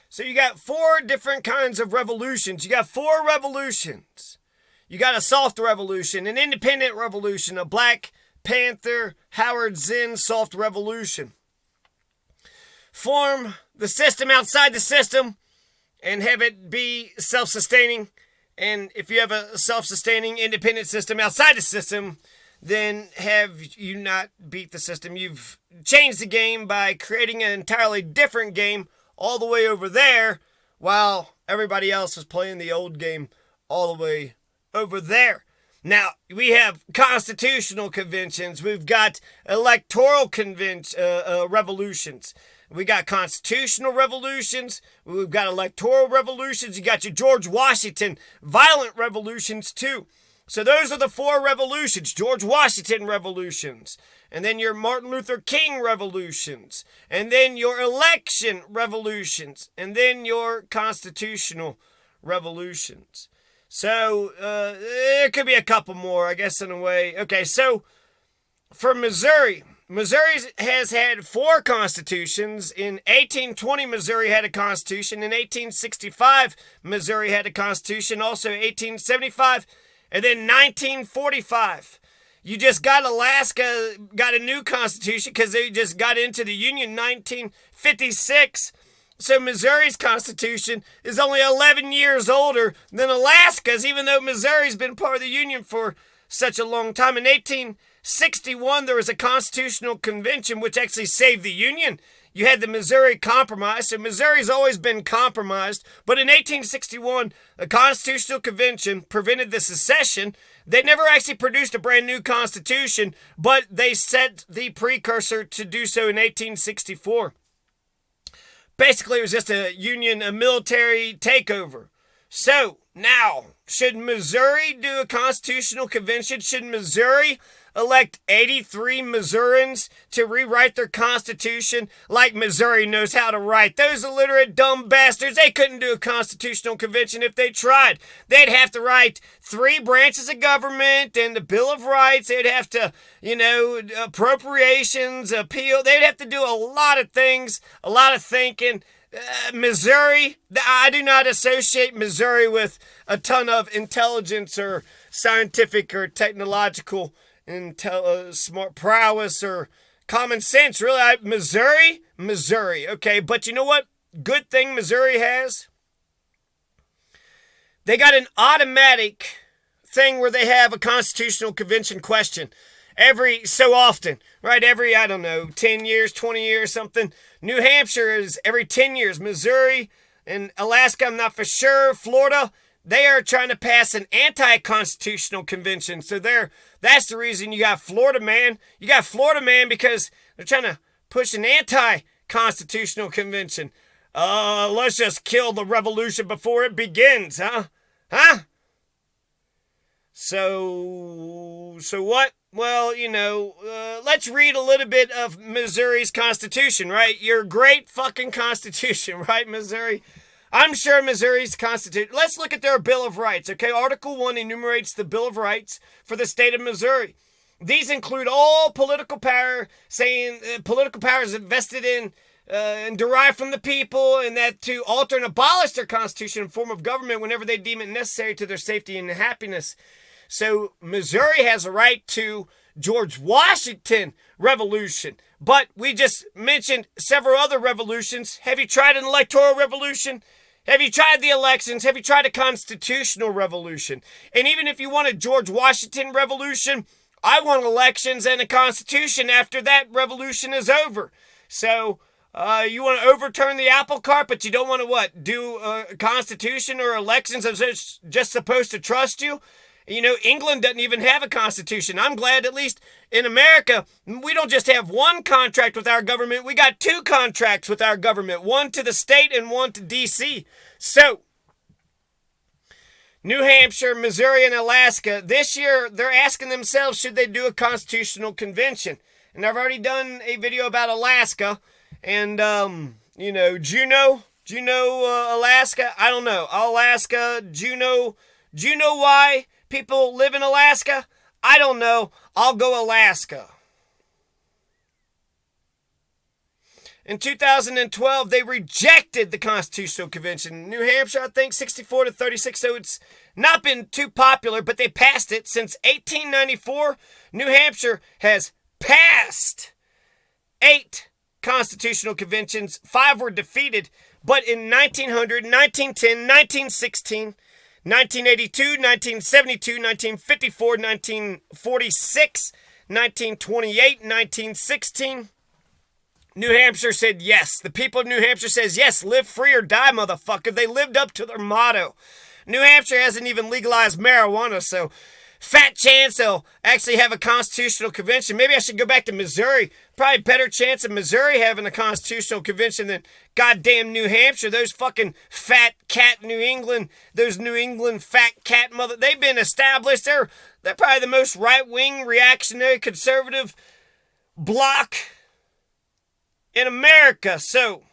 So you got four different kinds of revolutions. You got four revolutions. You got a soft revolution, an independent revolution, a Black Panther, Howard Zinn soft revolution. Form the system outside the system and have it be self-sustaining. And if you have a self-sustaining independent system outside the system, then have you not beat the system. You've changed the game by creating an entirely different game all the way over there, while everybody else is playing the old game all the way over there. Now, we have constitutional conventions. We've got electoral revolutions. We got constitutional revolutions. We've got electoral revolutions. You got your George Washington violent revolutions too. So those are the four revolutions. George Washington revolutions. And then your Martin Luther King revolutions. And then your election revolutions. And then your constitutional revolutions. So there could be a couple more, I guess, in a way. Okay, so for Missouri has had four constitutions. In 1820, Missouri had a constitution. In 1865, Missouri had a constitution. Also 1875, and then 1945. You just got Alaska, got a new constitution because they just got into the Union in 1956. So Missouri's constitution is only 11 years older than Alaska's, even though Missouri's been part of the Union for such a long time. In 1861, there was a constitutional convention which actually saved the Union. You had the Missouri Compromise, so Missouri's always been compromised. But in 1861, the Constitutional Convention prevented the secession. They never actually produced a brand new constitution, but they set the precursor to do so in 1864. Basically, it was just a military takeover. So, now, should Missouri do a constitutional convention? Should Missouri elect 83 Missourians to rewrite their constitution like Missouri knows how to write? Those illiterate dumb bastards, they couldn't do a constitutional convention if they tried. They'd have to write 3 branches of government and the Bill of Rights. They'd have to, appropriations, appeal. They'd have to do a lot of things, a lot of thinking. Missouri, I do not associate Missouri with a ton of intelligence or scientific or technological smart prowess or common sense. Really, Missouri. Okay, but you know what? Good thing Missouri has? They got an automatic thing where they have a constitutional convention question every so often, right? Every, 10 years, 20 years, something. New Hampshire is every 10 years. Missouri and Alaska, I'm not for sure. Florida, they are trying to pass an anti-constitutional convention. So that's the reason you got Florida man. You got Florida man because they're trying to push an anti-constitutional convention. Let's just kill the revolution before it begins, huh? So what? Well, let's read a little bit of Missouri's constitution, right? Your great fucking constitution, right, Missouri? I'm sure Missouri's constitution. Let's look at their Bill of Rights, okay? Article 1 enumerates the Bill of Rights for the state of Missouri. These include all political power, saying political power is invested in and derived from the people, and that to alter and abolish their constitution and form of government whenever they deem it necessary to their safety and happiness. So Missouri has a right to George Washington revolution. But we just mentioned several other revolutions. Have you tried an electoral revolution? Have you tried the elections? Have you tried a constitutional revolution? And even if you want a George Washington revolution, I want elections and a constitution after that revolution is over. So you want to overturn the apple cart, but you don't want to do a constitution or elections that's just supposed to trust you? England doesn't even have a constitution. I'm glad at least in America, we don't just have one contract with our government. We got 2 contracts with our government, one to the state and one to D.C. So, New Hampshire, Missouri, and Alaska, this year they're asking themselves, should they do a constitutional convention? And I've already done a video about Alaska and, Juneau, Alaska. I don't know. Alaska, Juneau. Do you know why people live in Alaska? I don't know. I'll go Alaska. In 2012, they rejected the Constitutional Convention. New Hampshire, I think, 64-36, so it's not been too popular, but they passed it. Since 1894, New Hampshire has passed 8 constitutional conventions. 5 were defeated, but in 1900, 1910, 1916, 1982, 1972, 1954, 1946, 1928, 1916, New Hampshire said yes. The people of New Hampshire says yes, live free or die, motherfucker. They lived up to their motto. New Hampshire hasn't even legalized marijuana, so fat chance they'll actually have a constitutional convention. Maybe I should go back to Missouri. Probably better chance of Missouri having a constitutional convention than goddamn New Hampshire. Those fucking fat cat New England, those New England fat cat mother, they've been established. They're probably the most right-wing, reactionary, conservative bloc in America. So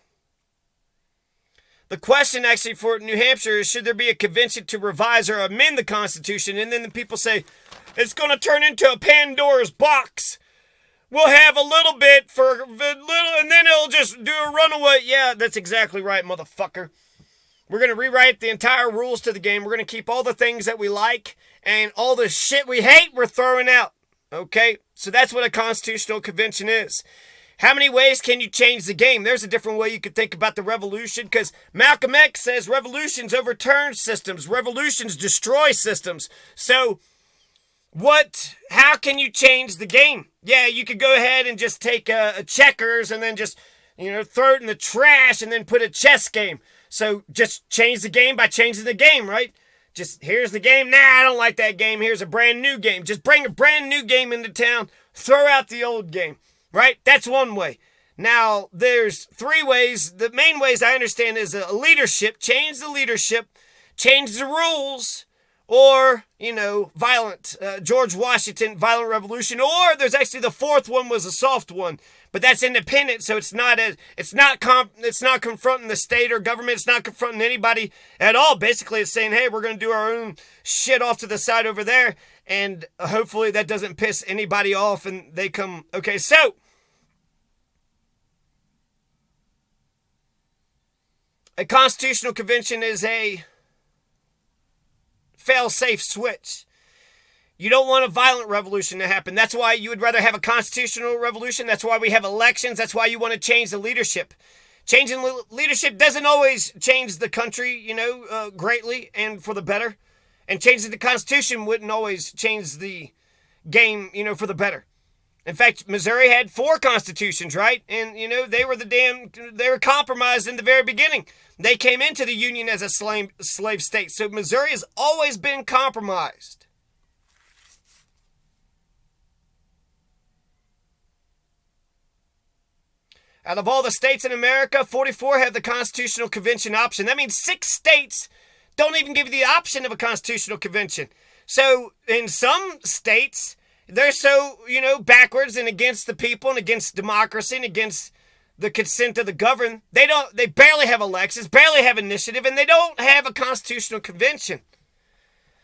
the question actually for New Hampshire is, should there be a convention to revise or amend the Constitution? And then the people say, it's going to turn into a Pandora's box. We'll have a little bit for a little, and then it'll just do a runaway. Yeah, that's exactly right, motherfucker. We're going to rewrite the entire rules to the game. We're going to keep all the things that we like, and all the shit we hate, we're throwing out. Okay? So that's what a constitutional convention is. How many ways can you change the game? There's a different way you could think about the revolution, because Malcolm X says revolutions overturn systems. Revolutions destroy systems. So how can you change the game? Yeah, you could go ahead and just take a checkers and then just, throw it in the trash and then put a chess game. So just change the game by changing the game, right? Just, here's the game. Nah, I don't like that game. Here's a brand new game. Just bring a brand new game into town. Throw out the old game. Right? That's one way. Now, there's 3 ways. The main ways I understand is a leadership. Change the leadership. Change the rules. Or, violent. George Washington, violent revolution. Or there's actually the 4th one was a soft one. But that's independent, so it's not confronting the state or government. It's not confronting anybody at all. Basically, it's saying, hey, we're going to do our own shit off to the side over there. And hopefully that doesn't piss anybody off and they come. Okay, so a constitutional convention is a fail-safe switch. You don't want a violent revolution to happen. That's why you would rather have a constitutional revolution. That's why we have elections. That's why you want to change the leadership. Changing leadership doesn't always change the country, greatly and for the better. And changing the Constitution wouldn't always change the game, for the better. In fact, Missouri had 4 constitutions, right? And, they were compromised in the very beginning. They came into the Union as a slave state. So Missouri has always been compromised. Out of all the states in America, 44 have the Constitutional Convention option. That means 6 states don't even give you the option of a Constitutional Convention. So in some states, they're so, backwards and against the people and against democracy and against the consent of the governed. They barely have elections, barely have initiative, and they don't have a Constitutional Convention.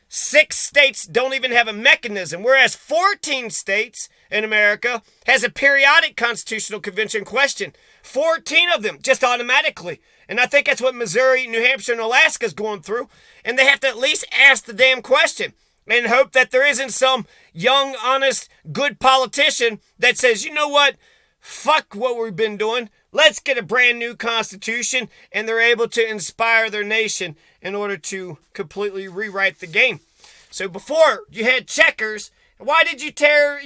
6 states don't even have a mechanism, whereas 14 states in America has a periodic constitutional convention question. 14 of them, just automatically. And I think that's what Missouri, New Hampshire, and Alaska is going through. And they have to at least ask the damn question and hope that there isn't some young, honest, good politician that says, you know what, fuck what we've been doing. Let's get a brand new constitution, and they're able to inspire their nation in order to completely rewrite the game. So before you had checkers, why did you tear,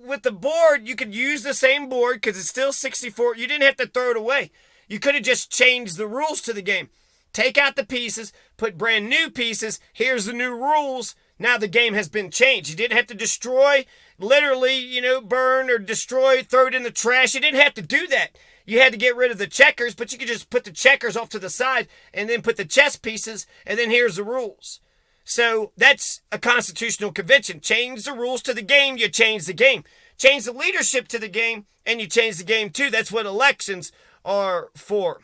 with the board? You could use the same board because it's still 64. You didn't have to throw it away. You could have just changed the rules to the game. Take out the pieces, put brand new pieces. Here's the new rules. Now the game has been changed. You didn't have to destroy, literally, burn or destroy, throw it in the trash. You didn't have to do that. You had to get rid of the checkers, but you could just put the checkers off to the side and then put the chess pieces, and then here's the rules. So that's a constitutional convention. Change the rules to the game, you change the game. Change the leadership to the game, and you change the game too. That's what elections are for.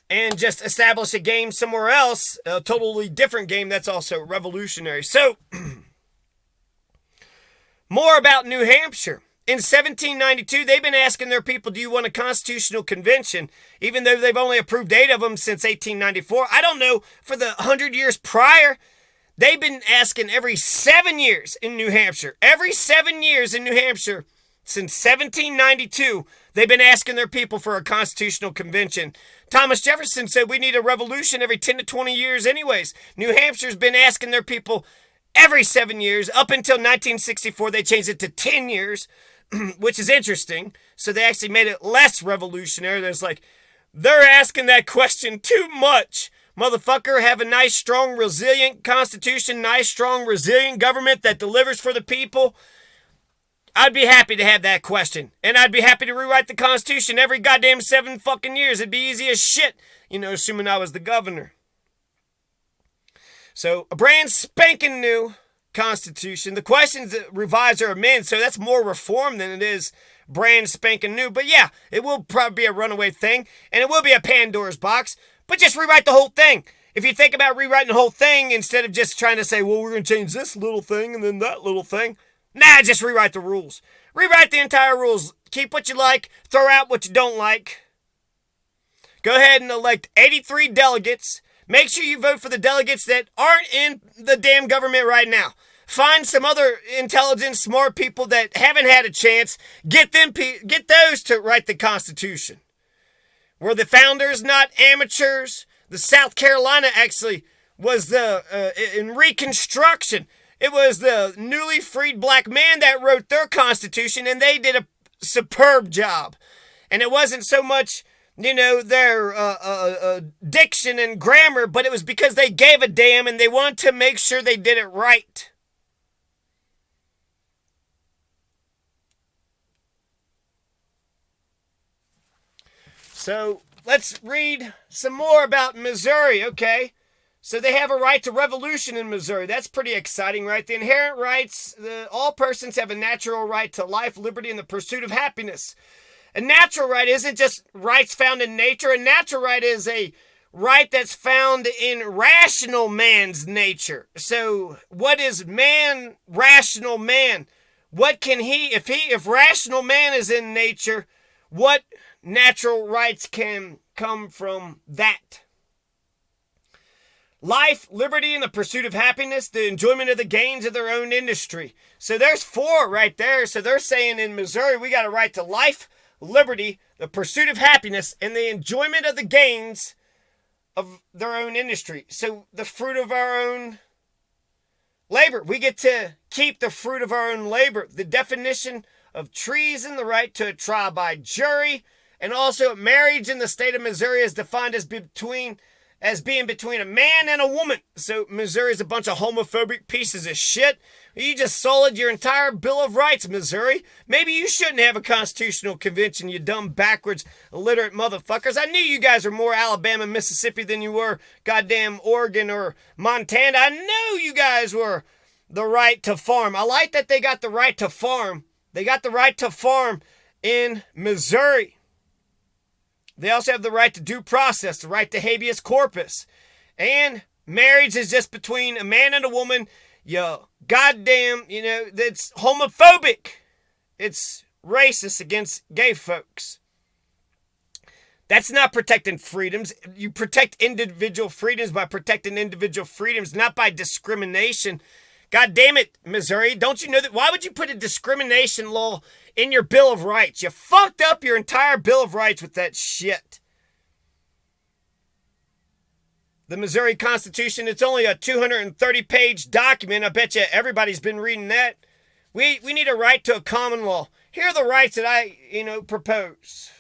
And just establish a game somewhere else, a totally different game that's also revolutionary. So, more about New Hampshire. In 1792, they've been asking their people, do you want a constitutional convention? Even though they've only approved 8 of them since 1894. I don't know, for the 100 years prior, they've been asking every 7 years in New Hampshire. Every 7 years in New Hampshire, since 1792, they've been asking their people for a constitutional convention. Thomas Jefferson said we need a revolution every 10 to 20 years anyways. New Hampshire's been asking their people every 7 years. Up until 1964, they changed it to 10 years. Which is interesting. So they actually made it less revolutionary. There's like, they're asking that question too much. Motherfucker, have a nice, strong, resilient constitution, nice, strong, resilient government that delivers for the people. I'd be happy to have that question. And I'd be happy to rewrite the Constitution every goddamn 7 fucking years. It'd be easy as shit, assuming I was the governor. So, a brand spanking new Constitution. The questions that revise or amend, so that's more reform than it is brand spanking new. But yeah, it will probably be a runaway thing, and it will be a Pandora's box, but just rewrite the whole thing. If you think about rewriting the whole thing instead of just trying to say, well, we're going to change this little thing and then that little thing. Nah, just rewrite the rules. Rewrite the entire rules. Keep what you like, throw out what you don't like. Go ahead and elect 83 delegates. Make sure you vote for the delegates that aren't in the damn government right now. Find some other intelligent, smart people that haven't had a chance. Get those to write the Constitution. Were the founders not amateurs? The South Carolina actually was in Reconstruction. It was the newly freed black man that wrote their Constitution, and they did a superb job. And it wasn't so much their diction and grammar, but it was because they gave a damn and they wanted to make sure they did it right. So let's read some more about Missouri, okay? So they have a right to revolution in Missouri. That's pretty exciting, right? The inherent rights, all persons have a natural right to life, liberty, and the pursuit of happiness. A natural right isn't just rights found in nature. A natural right is a right that's found in rational man's nature. So what is man, rational man? What can if rational man is in nature, what natural rights can come from that? Life, liberty, and the pursuit of happiness, the enjoyment of the gains of their own industry. So there's 4 right there. So they're saying in Missouri, we got a right to life, liberty, the pursuit of happiness, and the enjoyment of the gains of their own industry. So the fruit of our own labor. We get to keep the fruit of our own labor. The definition of treason, the right to a trial by jury, and also marriage in the state of Missouri is defined as being between a man and a woman. So Missouri is a bunch of homophobic pieces of shit. You just sold your entire Bill of Rights, Missouri. Maybe you shouldn't have a constitutional convention, you dumb, backwards, illiterate motherfuckers. I knew you guys were more Alabama and Mississippi than you were goddamn Oregon or Montana. I knew you guys were the right to farm. I like that they got the right to farm. They got the right to farm in Missouri. They also have the right to due process, the right to habeas corpus. And marriage is just between a man and a woman. Goddamn, that's homophobic. It's racist against gay folks. That's not protecting freedoms. You protect individual freedoms by protecting individual freedoms, not by discrimination. God damn it, Missouri. Don't you know that? Why would you put a discrimination law in your Bill of Rights? You fucked up your entire Bill of Rights with that shit. The Missouri Constitution, it's only a 230-page document. I bet you everybody's been reading that. We need a right to a common law. Here are the rights that I, propose.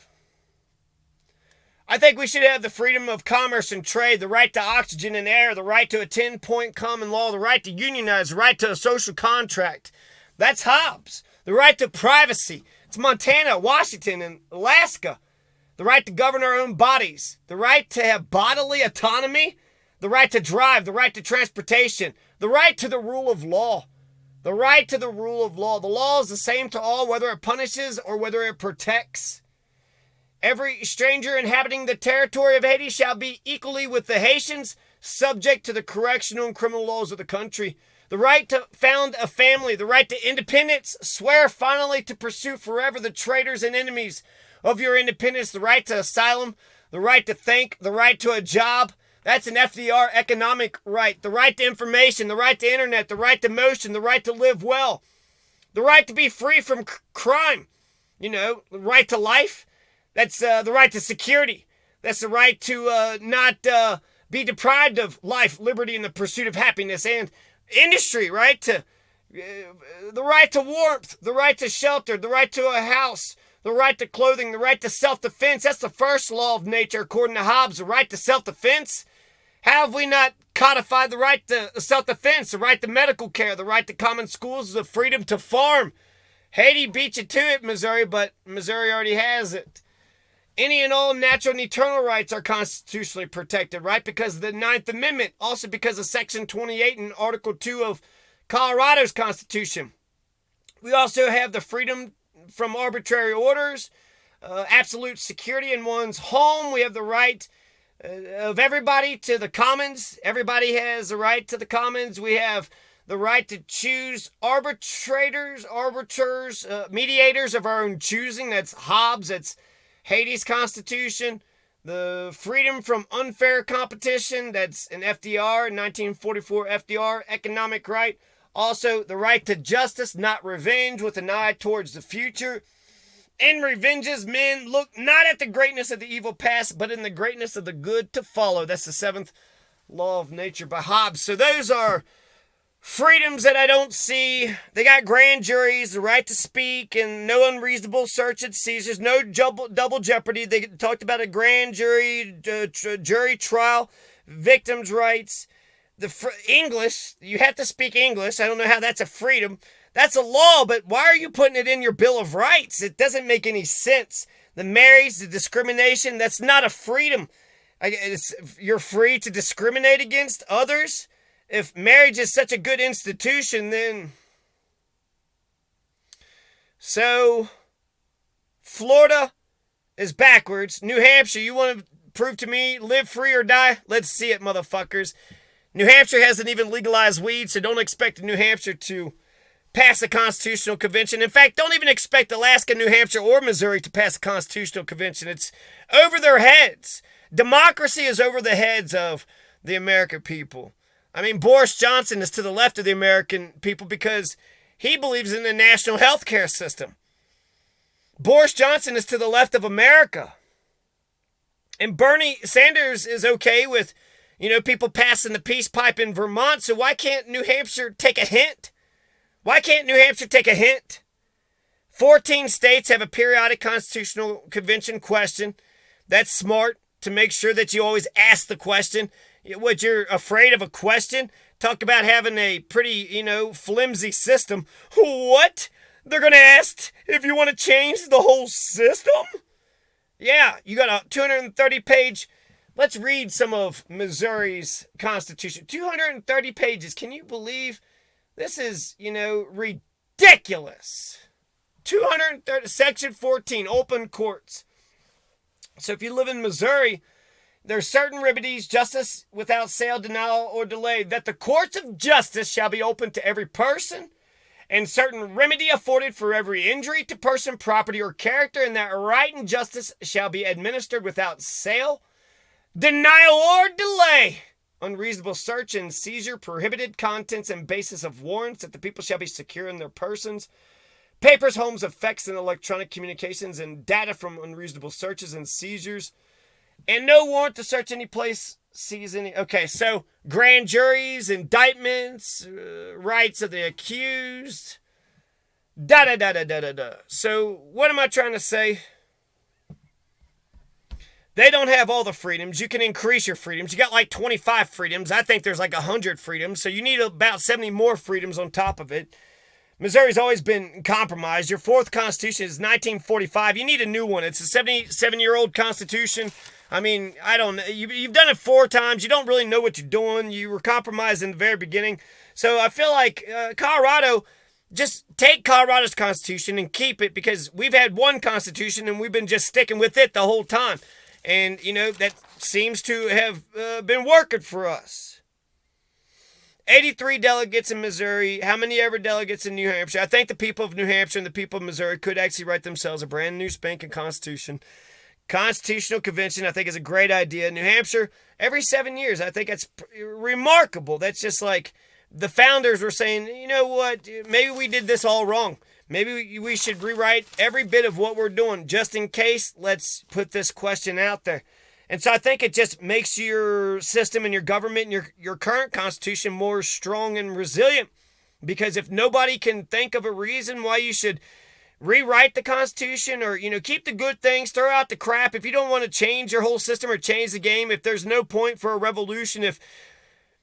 I think we should have the freedom of commerce and trade, the right to oxygen and air, the right to a 10-point common law, the right to unionize, the right to a social contract. That's Hobbes. The right to privacy. It's Montana, Washington, and Alaska. The right to govern our own bodies. The right to have bodily autonomy. The right to drive. The right to transportation. The right to the rule of law. The right to the rule of law. The law is the same to all, whether it punishes or whether it protects. Every stranger inhabiting the territory of Haiti shall be equally with the Haitians, subject to the correctional and criminal laws of the country. the right to found a family, the right to independence, swear finally to pursue forever the traitors and enemies of your independence, the right to asylum, the right to think, the right to a job. That's an FDR economic right. The right to information, the right to internet, the right to motion, the right to live well, the right to be free from crime. The right to life. That's the right to security. That's the right to not be deprived of life, liberty, and the pursuit of happiness. And industry, right? The right to warmth, the right to shelter, the right to a house, the right to clothing, the right to self-defense. That's the first law of nature, according to Hobbes, the right to self-defense. How have we not codified the right to self-defense, the right to medical care, the right to common schools, the freedom to farm? Haiti beat you to it, Missouri, but Missouri already has it. Any and all natural and eternal rights are constitutionally protected, right? Because of the 9th Amendment, also because of Section 28 and Article 2 of Colorado's Constitution. We also have the freedom from arbitrary orders, absolute security in one's home. We have the right of everybody to the commons. Everybody has the right to the commons. We have the right to choose arbiters, mediators of our own choosing. That's Hobbes. That's Haiti's Constitution. The freedom from unfair competition. That's an FDR, 1944 FDR economic right. Also, the right to justice, not revenge, with an eye towards the future. In revenges, men look not at the greatness of the evil past, but in the greatness of the good to follow. That's the 7th law of nature by Hobbes. So those are freedoms that I don't see. They got grand juries, the right to speak, and no unreasonable search and seizures, no double jeopardy. They talked about a grand jury, jury trial, victims' rights. English, you have to speak English. I don't know how that's a freedom. That's a law, but why are you putting it in your Bill of Rights? It doesn't make any sense. The marriage, the discrimination, that's not a freedom. You're free to discriminate against others. If marriage is such a good institution, then... So, Florida is backwards. New Hampshire, you want to prove to me, live free or die? Let's see it, motherfuckers. New Hampshire hasn't even legalized weed, so don't expect New Hampshire to pass a constitutional convention. In fact, don't even expect Alaska, New Hampshire, or Missouri to pass a constitutional convention. It's over their heads. Democracy is over the heads of the American people. I mean, Boris Johnson is to the left of the American people because he believes in the national health care system. Boris Johnson is to the left of America. And Bernie Sanders is okay with, people passing the peace pipe in Vermont, so why can't New Hampshire take a hint? Why can't New Hampshire take a hint? 14 states have a periodic constitutional convention question. That's smart to make sure that you always ask the question. What, you're afraid of a question? Talk about having a pretty, flimsy system. What? They're going to ask if you want to change the whole system? Yeah, you got a 230-page... Let's read some of Missouri's Constitution. 230 pages. Can you believe this is, ridiculous? 230, Section 14, open courts. So if you live in Missouri, there are certain remedies, justice without sale, denial, or delay, that the courts of justice shall be open to every person, and certain remedy afforded for every injury to person, property, or character, and that right and justice shall be administered without sale, denial, or delay. Unreasonable search and seizure, prohibited contents and basis of warrants, that the people shall be secure in their persons. Papers, homes, effects, and electronic communications, and data from unreasonable searches and seizures. And no warrant to search any place, seize any... Okay, so grand juries, indictments, rights of the accused. Da-da-da-da-da-da-da. So what am I trying to say? They don't have all the freedoms. You can increase your freedoms. You got like 25 freedoms. I think there's like 100 freedoms. So you need about 70 more freedoms on top of it. Missouri's always been compromised. Your fourth constitution is 1945. You need a new one. It's a 77-year-old constitution. I mean, I don't know. You've done it 4 times. You don't really know what you're doing. You were compromised in the very beginning. So I feel like Colorado, just take Colorado's constitution and keep it, because we've had one constitution and we've been just sticking with it the whole time. And, that seems to have been working for us. 83 delegates in Missouri. How many ever delegates in New Hampshire? I think the people of New Hampshire and the people of Missouri could actually write themselves a brand new spanking constitution. Constitutional convention, I think, is a great idea. New Hampshire, every 7 years. I think that's remarkable. That's just like the founders were saying, you know what, maybe we did this all wrong. Maybe we should rewrite every bit of what we're doing. Just in case, let's put this question out there. And so I think it just makes your system and your government and your current constitution more strong and resilient. Because if nobody can think of a reason why you should rewrite the Constitution or, keep the good things, throw out the crap. If you don't want to change your whole system or change the game, if there's no point for a revolution, if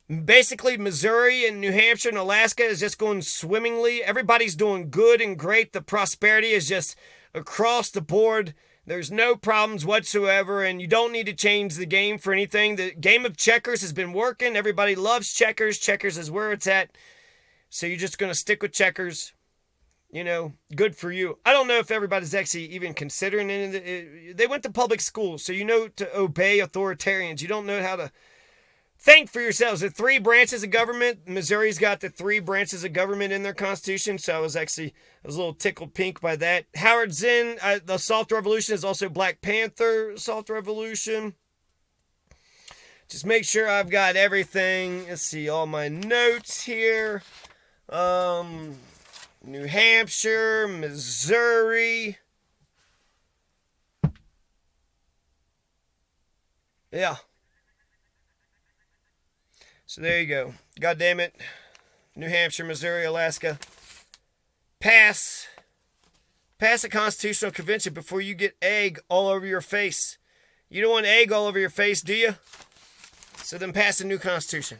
basically Missouri and New Hampshire and Alaska is just going swimmingly, everybody's doing good and great, the prosperity is just across the board, there's no problems whatsoever, and you don't need to change the game for anything. The game of checkers has been working. Everybody loves checkers. Checkers is where it's at. So you're just going to stick with checkers. Good for you. I don't know if everybody's actually even considering it. They went to public schools, so you know to obey authoritarians. You don't know how to think for yourselves. The 3 branches of government. Missouri's got the 3 branches of government in their constitution, so I was a little tickled pink by that. Howard Zinn, the Soft Revolution is also Black Panther Soft Revolution. Just make sure I've got everything. Let's see, all my notes here. New Hampshire, Missouri. Yeah. So there you go. God damn it. New Hampshire, Missouri, Alaska. Pass a constitutional convention before you get egg all over your face. You don't want egg all over your face, do you? So then pass a new constitution.